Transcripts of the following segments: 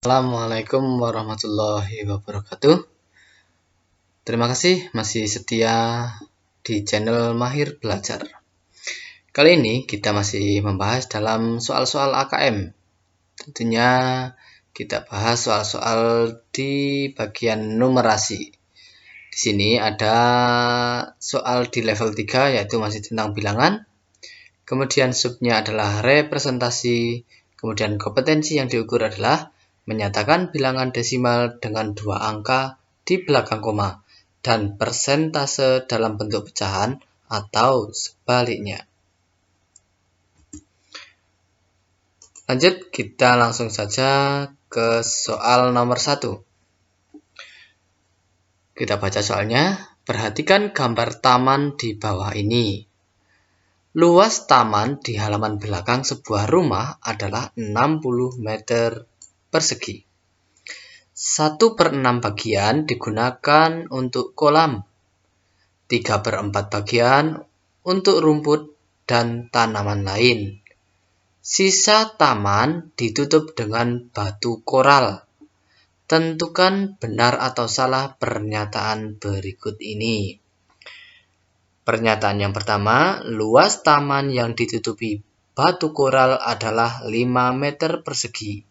Assalamualaikum warahmatullahi wabarakatuh. Terima kasih masih setia di channel Mahir Belajar. Kali ini kita masih membahas dalam soal-soal AKM. Tentunya kita bahas soal-soal di bagian numerasi. Di sini ada soal di level 3 yaitu masih tentang bilangan. Kemudian subnya adalah representasi. Kemudian kompetensi yang diukur adalah menyatakan bilangan desimal dengan 2 angka di belakang koma dan persentase dalam bentuk pecahan atau sebaliknya. Lanjut, kita langsung saja ke soal nomor 1. Kita baca soalnya. Perhatikan gambar taman di bawah ini. Luas taman di halaman belakang sebuah rumah adalah 60 meter persegi. 1/6 bagian digunakan untuk kolam, 3/4 bagian untuk rumput dan tanaman lain. Sisa taman ditutup dengan batu koral. Tentukan benar atau salah pernyataan berikut ini. Pernyataan yang pertama, luas taman yang ditutupi batu koral adalah 5 meter persegi.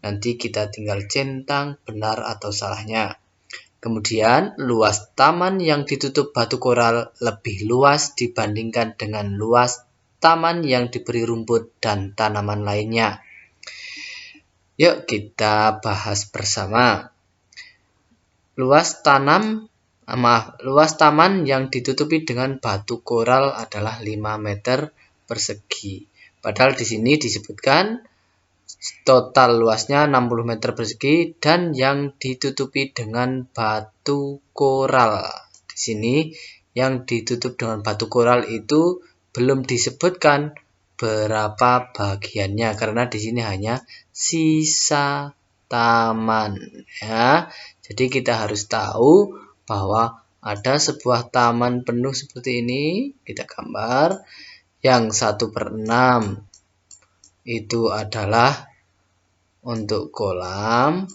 Nanti kita tinggal centang benar atau salahnya. Kemudian, luas taman yang ditutup batu koral lebih luas dibandingkan dengan luas taman yang diberi rumput dan tanaman lainnya. Yuk kita bahas bersama. Luas taman yang ditutupi dengan batu koral adalah 5 meter persegi. Padahal di sini disebutkan total luasnya 60 meter persegi dan yang ditutupi dengan batu koral. Di sini yang ditutup dengan batu koral itu belum disebutkan berapa bagiannya karena di sini hanya sisa taman ya. Jadi kita harus tahu bahwa ada sebuah taman penuh seperti ini. Kita gambar yang 1/6 itu adalah untuk kolam,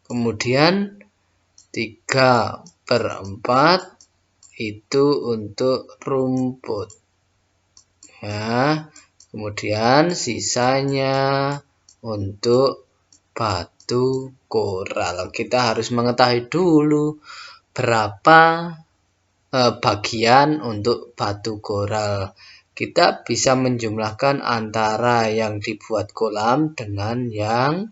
kemudian 3/4 itu untuk rumput ya. Kemudian sisanya untuk batu koral. Kita harus mengetahui dulu berapa bagian untuk batu koral. Kita bisa menjumlahkan antara yang dibuat kolam dengan yang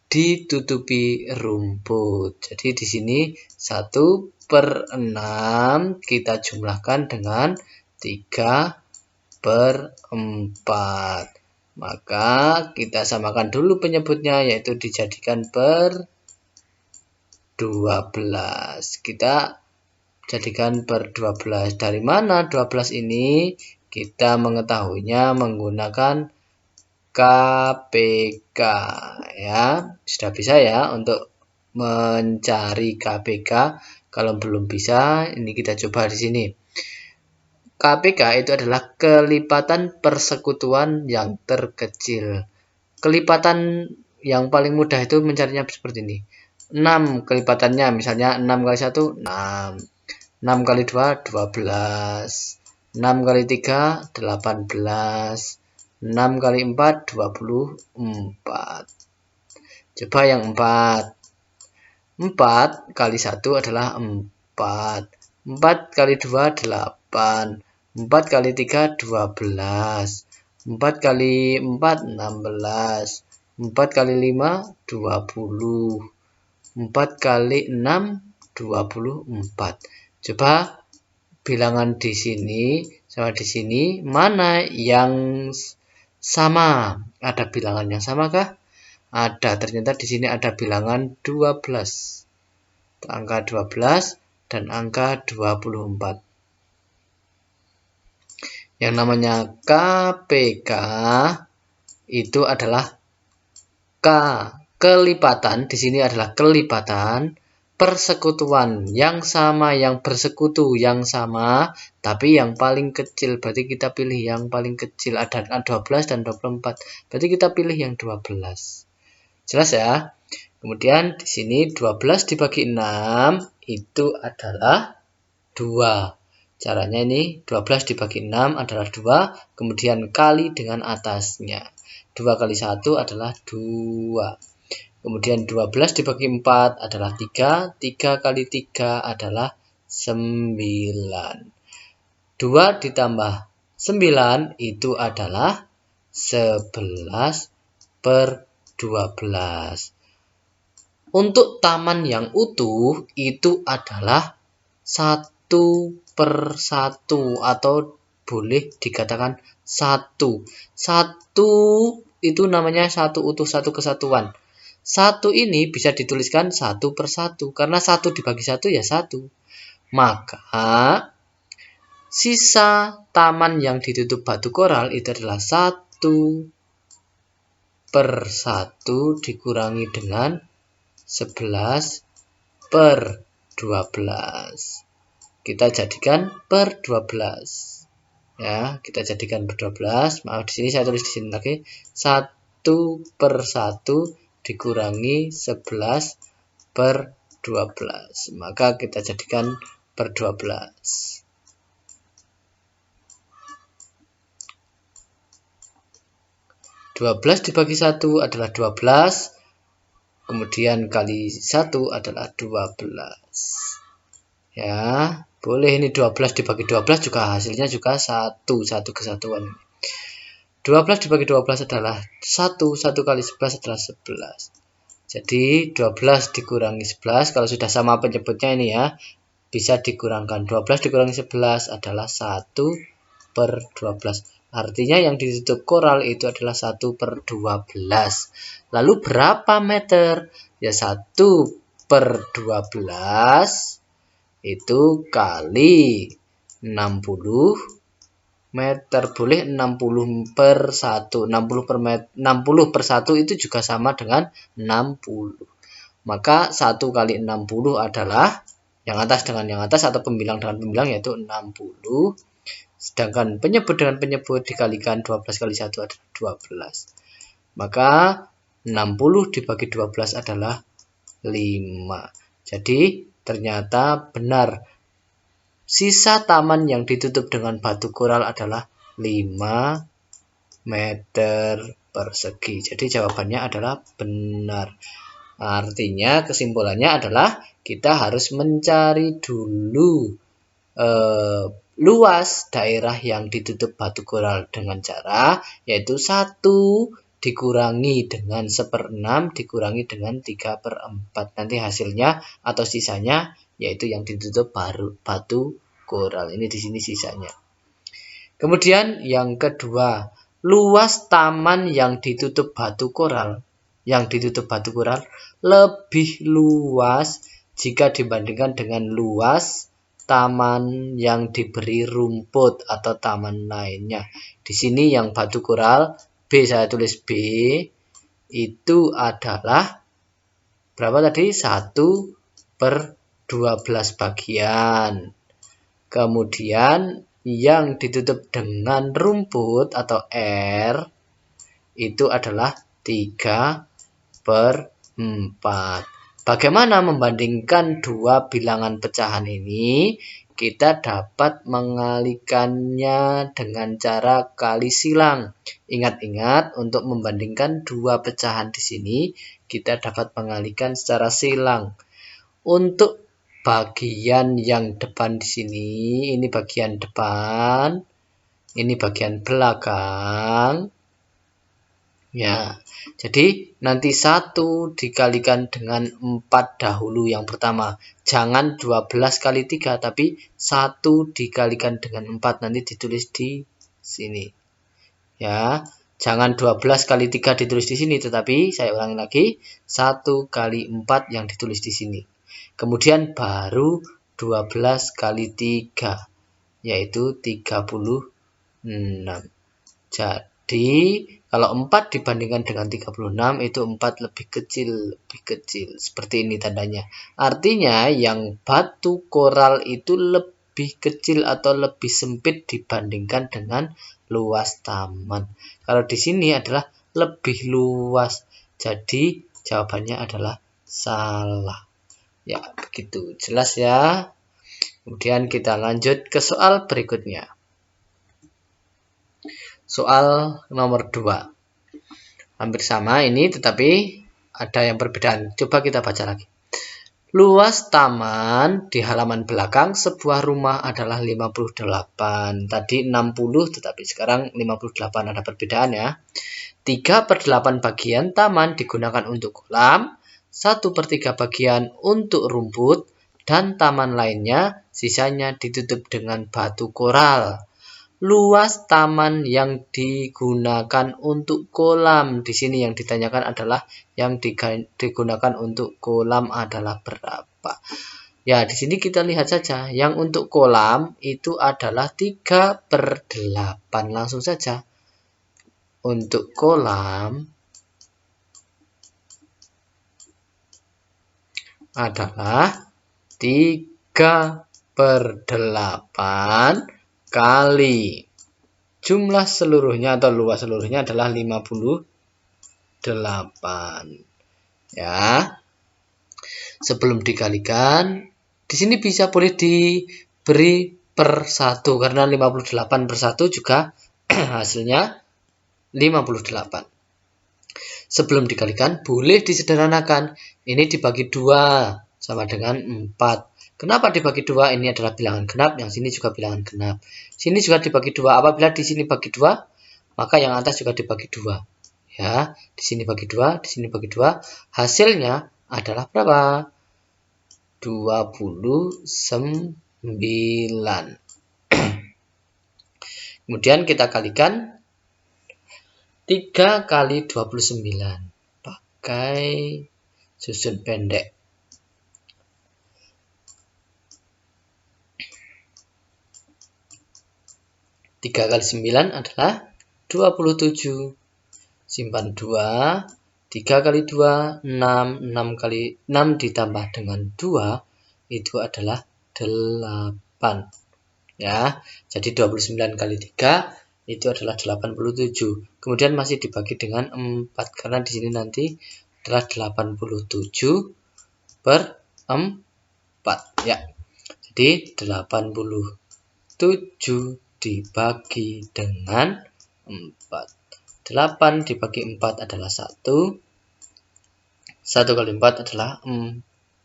ditutupi rumput. Jadi di sini 1/6 kita jumlahkan dengan 3/4. Maka kita samakan dulu penyebutnya yaitu dijadikan per 12. Kita jadikan per 12. Dari mana 12 ini? Kita mengetahuinya menggunakan KPK ya. Sudah bisa ya untuk mencari KPK. Kalau belum bisa, ini kita coba di sini. KPK itu adalah kelipatan persekutuan yang terkecil. Kelipatan yang paling mudah itu mencarinya seperti ini. 6 kelipatannya, misalnya 6 kali 1, 6. 6 kali 2, 12. 6 kali 3, 18. 6 kali 4, 24. Coba yang 4. 4 kali 1 adalah 4. 4 kali 2, 8. 4 kali 3, 12. 4 kali 4, 16. 4 kali 5, 20. 4 kali 6, 24. Coba bilangan di sini sama di sini mana yang sama? Ada bilangan yang sama kah? Ada. Ternyata di sini ada bilangan 12. Angka 12 dan angka 24. Yang namanya KPK itu adalah kelipatan. Di sini adalah kelipatan persekutuan yang sama, yang bersekutu yang sama, tapi yang paling kecil. Berarti kita pilih yang paling kecil. Ada 12 dan 24. Berarti kita pilih yang 12. Jelas ya? Kemudian di sini 12 dibagi 6 itu adalah 2. Caranya ini 12 dibagi 6 adalah 2, kemudian kali dengan atasnya. 2 kali 1 adalah 2. Kemudian 12 dibagi 4 adalah 3, 3 kali 3 adalah 9. 2 ditambah 9 itu adalah 11 per 12. Untuk taman yang utuh itu adalah 1/1 atau boleh dikatakan 1. 1 itu namanya 1 utuh, 1 kesatuan. 1 ini bisa dituliskan 1/1 karena 1 dibagi 1 ya 1. Maka sisa taman yang ditutup batu koral itu adalah 1/1 dikurangi dengan 11/12. Kita jadikan per 12. Ya, kita jadikan per 12. Maaf, di sini saya tulis di sini lagi 1/1 dikurangi 11/12. Maka kita jadikan per 12. 12 dibagi 1 adalah 12. Kemudian kali 1 adalah 12. Ya, boleh ini 12 dibagi 12 juga hasilnya juga 1 kesatuan. 12 dibagi 12 adalah 1, 1 kali 11 adalah 11. Jadi 12 dikurangi 11, kalau sudah sama penyebutnya ini ya, bisa dikurangkan. 12 dikurangi 11 /12. Artinya yang ditutup koral itu adalah 1/12. Lalu berapa meter? Ya 1/12 itu kali 60 meter. Boleh 60/1. 60/1 itu juga sama dengan 60. Maka 1 kali 60 adalah yang atas dengan yang atas atau pembilang dengan pembilang yaitu 60. Sedangkan penyebut dengan penyebut dikalikan 12 kali 1 adalah 12. Maka 60 dibagi 12 adalah 5. Jadi ternyata benar. Sisa taman yang ditutup dengan batu koral adalah 5 meter persegi. Jadi jawabannya adalah benar. Artinya kesimpulannya adalah kita harus mencari dulu luas daerah yang ditutup batu koral dengan cara yaitu 1 dikurangi dengan 1/6 dikurangi dengan 3/4. Nanti hasilnya atau sisanya yaitu yang ditutup batu koral. Ini di sini sisanya. Kemudian yang kedua, luas taman yang ditutup batu koral lebih luas jika dibandingkan dengan luas taman yang diberi rumput atau taman lainnya. Di sini yang batu koral B, saya tulis B, itu adalah berapa tadi? 1/12 bagian. Kemudian yang ditutup dengan rumput atau R itu adalah 3/4. Bagaimana membandingkan dua bilangan pecahan ini? Kita dapat mengalikannya dengan cara kali silang. Ingat-ingat, untuk membandingkan dua pecahan di sini, kita dapat mengalihkan secara silang. Untuk bagian yang depan di sini, ini bagian depan, ini bagian belakang. Ya, jadi nanti 1 dikalikan dengan 4 dahulu yang pertama. Jangan 12 kali 3, tapi 1 dikalikan dengan 4 nanti ditulis di sini. Ya, jangan 12 kali 3 ditulis di sini, tetapi saya ulangi lagi, 1 kali 4 yang ditulis di sini. Kemudian baru 12 kali 3, yaitu 36. kalau 4 dibandingkan dengan 36 itu 4 lebih kecil. Seperti ini tandanya. Artinya yang batu koral itu lebih kecil atau lebih sempit dibandingkan dengan luas taman. Kalau di sini adalah lebih luas. Jadi jawabannya adalah salah. Ya, begitu. Jelas ya. Kemudian kita lanjut ke soal berikutnya. Soal nomor 2. Hampir sama ini, tetapi ada yang perbedaan. Coba kita baca lagi. Luas taman di halaman belakang sebuah rumah adalah 58. Tadi 60, tetapi sekarang 58. Ada perbedaan ya. 3/8 bagian taman digunakan untuk kolam, 1/3 bagian untuk rumput, dan taman lainnya sisanya ditutup dengan batu koral. Luas taman yang digunakan untuk kolam. Di sini yang ditanyakan adalah yang digunakan untuk kolam adalah berapa. Ya, di sini kita lihat saja. Yang untuk kolam itu adalah 3/8. Langsung saja. Untuk kolam adalah 3/8 kali jumlah seluruhnya atau luas seluruhnya adalah 58. Ya. Sebelum dikalikan, di sini boleh diberi per 1 karena 58/1 juga hasilnya 58. Sebelum dikalikan, boleh disederhanakan. Ini dibagi 2 sama dengan 4. Kenapa dibagi 2? Ini adalah bilangan genap, yang sini juga bilangan genap. Sini juga dibagi 2. Apabila di sini bagi 2, maka yang atas juga dibagi 2. Ya, di sini bagi 2, di sini bagi 2. Hasilnya adalah berapa? 29. Kemudian kita kalikan 3 kali 29. Pakai susun pendek. 3 kali 9 adalah 27. Simpan 2. 3 kali 2, 6. 6 kali 6 ditambah dengan 2, itu adalah 8. Ya, jadi 29 kali 3, itu adalah 87. Kemudian masih dibagi dengan 4, karena di sini nanti adalah 87/4. Ya, jadi 87 dibagi dengan 4. 8 dibagi 4 adalah 1. 1 kali 4 adalah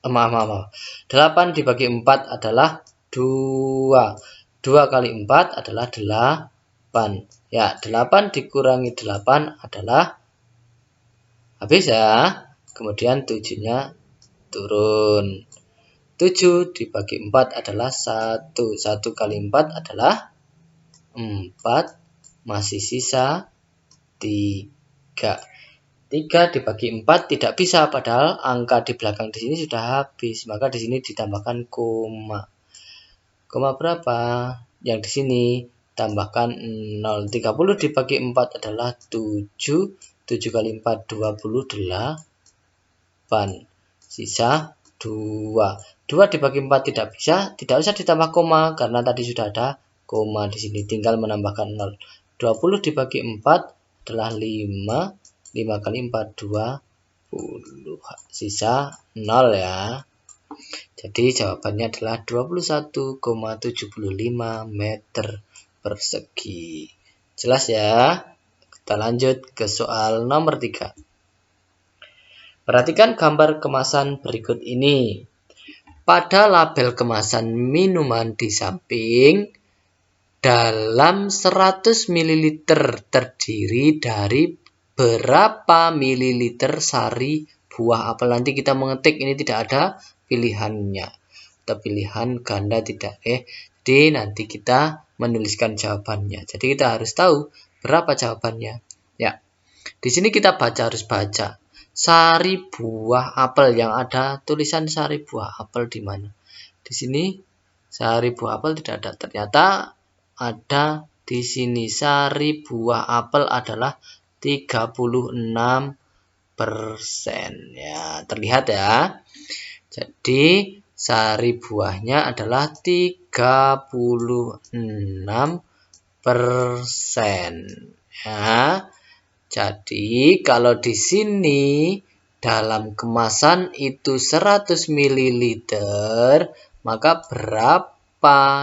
8 dibagi 4 adalah 2. 2 kali 4 adalah 8. Ya, 8 dikurangi 8 adalah habis ya. Kemudian 7-nya turun. 7 dibagi 4 adalah 1. 1 kali 4 adalah 4, masih sisa 3. 3 dibagi 4 tidak bisa, padahal angka di belakang di sini sudah habis. Maka di sini ditambahkan koma. Koma berapa? Yang di sini tambahkan 0. 30 dibagi 4 adalah 7. 7 kali 4 28. Sisa 2. 2 dibagi 4 tidak bisa, tidak usah ditambah koma karena tadi sudah ada koma di sini, tinggal menambahkan 0. 20 dibagi 4 adalah 5. 5 kali 4 20. Sisa 0 ya. Jadi jawabannya adalah 21,75 meter persegi. Jelas ya? Kita lanjut ke soal nomor 3. Perhatikan gambar kemasan berikut ini. Pada label kemasan minuman di samping, dalam 100 ml terdiri dari berapa mililiter sari buah apel. Nanti kita mengetik, ini tidak ada pilihannya. Atau pilihan ganda tidak. Jadi nanti kita menuliskan jawabannya. Jadi kita harus tahu berapa jawabannya. Ya. Di sini kita harus baca. Sari buah apel, yang ada tulisan sari buah apel di mana? Di sini sari buah apel tidak ada. Ternyata ada di sini sari buah apel adalah 36%. Ya, terlihat ya. Jadi sari buahnya adalah 36%. Ya. Jadi kalau di sini dalam kemasan itu 100 ml, maka berapa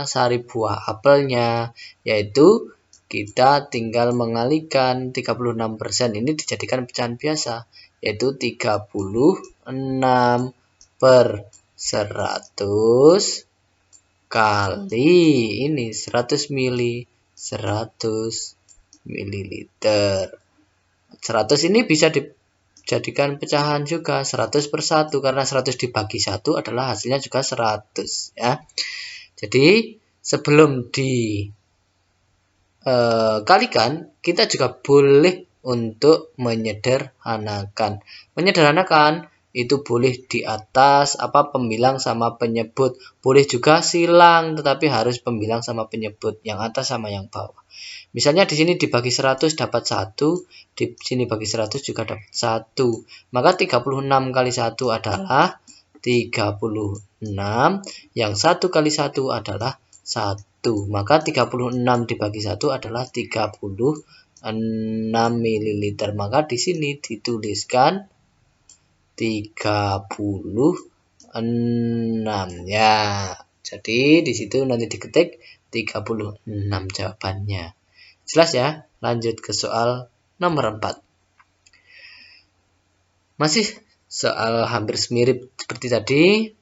sari buah apelnya? Yaitu kita tinggal mengalihkan 36% ini dijadikan pecahan biasa, yaitu 36 per 100 kali ini 100 ml, 100 ml. 100 ini bisa dijadikan pecahan juga, 100 per 1, karena 100 dibagi 1 adalah hasilnya juga 100 ya. Jadi sebelum dikalikan, kita juga boleh untuk menyederhanakan. Menyederhanakan itu boleh di atas pembilang sama penyebut, boleh juga silang, tetapi harus pembilang sama penyebut, yang atas sama yang bawah. Misalnya di sini dibagi 100 dapat 1, di sini bagi 100 juga dapat 1. Maka 36 kali 1 adalah 36, yang 1 kali 1 adalah 1. Maka 36 dibagi 1 adalah 36 ml. Maka di sini dituliskan 36 ya. Jadi di situ nanti diketik 36 jawabannya. Jelas ya? Lanjut ke soal nomor 4. Masih soal hampir mirip seperti tadi.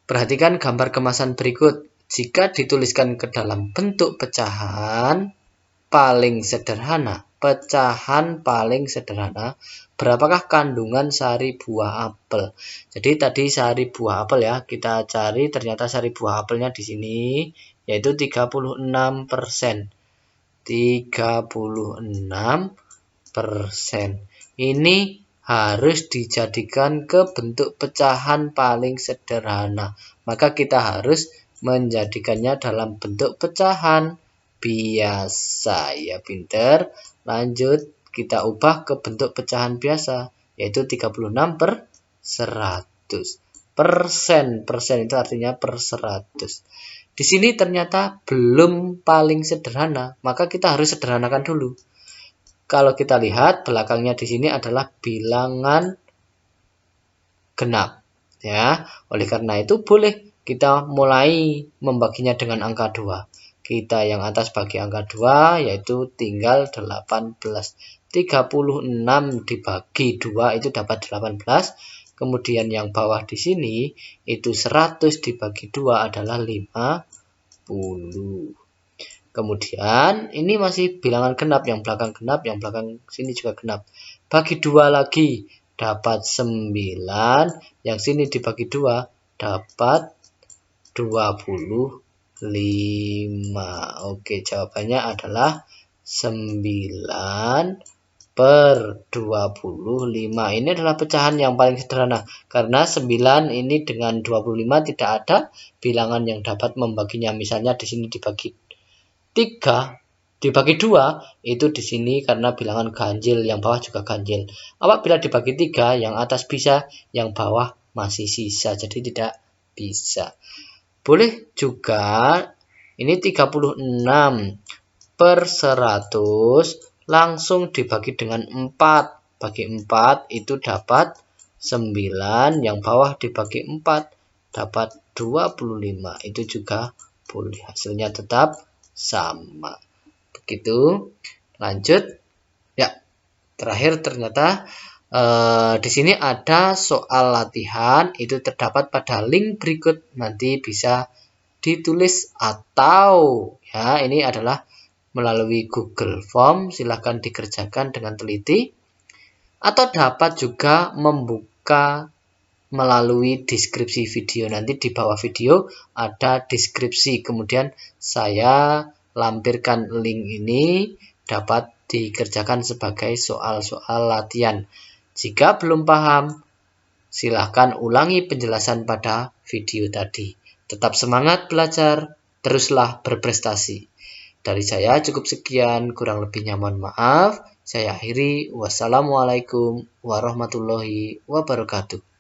Perhatikan gambar kemasan berikut. Jika dituliskan ke dalam bentuk pecahan paling sederhana, berapakah kandungan sari buah apel? Jadi tadi sari buah apel ya, kita cari ternyata sari buah apelnya di sini yaitu 36%. 36%. Ini harus dijadikan ke bentuk pecahan paling sederhana. Maka kita harus menjadikannya dalam bentuk pecahan biasa. Ya, pinter. Lanjut, kita ubah ke bentuk pecahan biasa, yaitu 36 per 100. Persen itu artinya per 100. Di sini ternyata belum paling sederhana, maka kita harus sederhanakan dulu. Kalau kita lihat belakangnya di sini adalah bilangan genap, ya. Oleh karena itu boleh kita mulai membaginya dengan angka 2. Kita yang atas bagi angka 2 yaitu tinggal 18. 36 dibagi 2 itu dapat 18. Kemudian yang bawah di sini itu 100 dibagi 2 adalah 50. Kemudian ini masih bilangan genap, yang belakang genap, yang belakang sini juga genap. Bagi 2 lagi dapat 9, yang sini dibagi 2 dapat 25. Oke, jawabannya adalah 9 per 25. Ini adalah pecahan yang paling sederhana. Karena 9 ini dengan 25 tidak ada bilangan yang dapat membaginya. Misalnya di sini dibagi 3, dibagi 2, itu di sini karena bilangan ganjil, yang bawah juga ganjil. Apabila dibagi 3, yang atas bisa, yang bawah masih sisa. Jadi tidak bisa. Boleh juga, ini 36 per 100 langsung dibagi dengan 4. Bagi 4 itu dapat 9, yang bawah dibagi 4 dapat 25. Itu juga boleh, hasilnya tetap sama. Begitu. Lanjut. Ya, terakhir ternyata di sini ada soal latihan, itu terdapat pada link berikut, nanti bisa ditulis atau ya ini adalah melalui Google Form, silahkan dikerjakan dengan teliti, atau dapat juga membuka melalui deskripsi video. Nanti di bawah video ada deskripsi, kemudian saya lampirkan link ini, dapat dikerjakan sebagai soal-soal latihan. Jika belum paham, silahkan ulangi penjelasan pada video tadi. Tetap semangat belajar, teruslah berprestasi. Dari saya cukup sekian, kurang lebihnya mohon maaf. Saya akhiri. Wassalamualaikum warahmatullahi wabarakatuh.